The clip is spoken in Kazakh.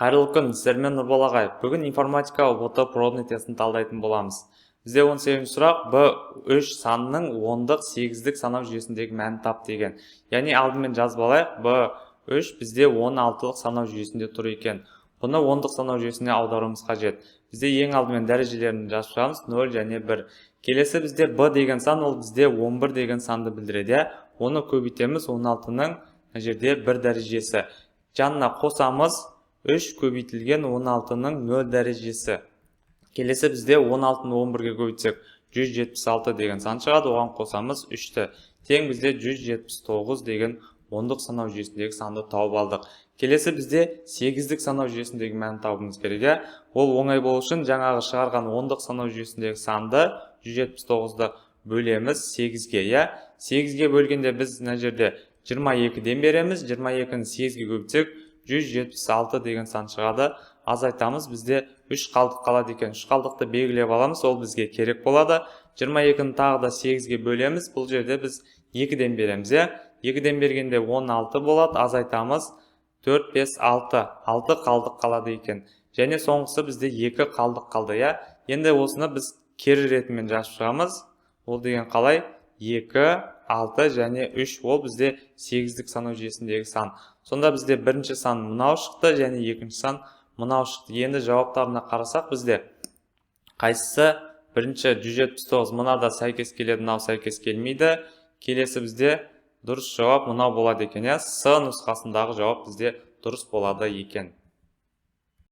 Қайырлы күн, сіздермен Нұрбол ағай. Бүгін информатика оты пробный тестін талдайтын боламыз. Бізде 17 сұрақ B3 санының 10-дық 8-дік санау жүйесіндегі мәнін тап деген. Яғни алдымен жазып алайық, B3 бізде 16-лық санау жүйесінде тұр екен. Бұны 10-дық санау жүйесіне аударуымыз қажет. Бізде ең алдымен дәрежелерін жазып шығамыз 0 және 1. Келесі бізде B деген сан, ол бізде 11 деген санды білдіреді. Оны көбейтеміз 16-ның жерде 1 дәрежесі. Жанына қосамыз 3 көбейтілген 16-ның 0 дәрежесі. Келесі бізде 16-ны 11-ге көбейтсек 176 деген сан шығады, оған қосамыз 3-ті. Тең бізде 179 деген 10-дық санау жүйесіндегі санды тауып алдық. Келесі бізде 8-дік санау жүйесіндегі мәнін табуымыз керек. Ол оңай болу үшін жаңағы шығарған 10-дық санау жүйесіндегі санды 179-ды бөлеміз 8-ге. 8-ге бөлгенде біз мына жерде 22-ден береміз, 22-ні 8-ге көбейтсек 176 деген сан шығады. Азайтамыз, бізде 3 қалдық қалады екен. 3 қалдықты белгілеп аламыз, ол бізге керек болады. 22-ні тағы да 8-ге бөлеміз. Бұл жерде біз 2-ден береміз. 2-ден бергенде 16 болады. Азайтамыз, 4, 5, 6. 6 қалдық қалады екен. Және соңғысы бізде 2 қалдық қалды. Енді осыны біз кері ретімен жазып шығамыз. Ол деген қалай? 2, 6 және 3 ол бізде 8-дік санау жүйесіндегі сан. Сонда бізде бірінші сан мынау шықты және екінші сан мынау шықты. Енді жауаптарына қарасақ бізде қайсысы бірінші 179 мынада сәйкес келеді, мынау сәйкес келмейді. Келесі бізде дұрыс жауап мынау болады екен. С нұсқасындағы жауап бізде дұрыс болады екен.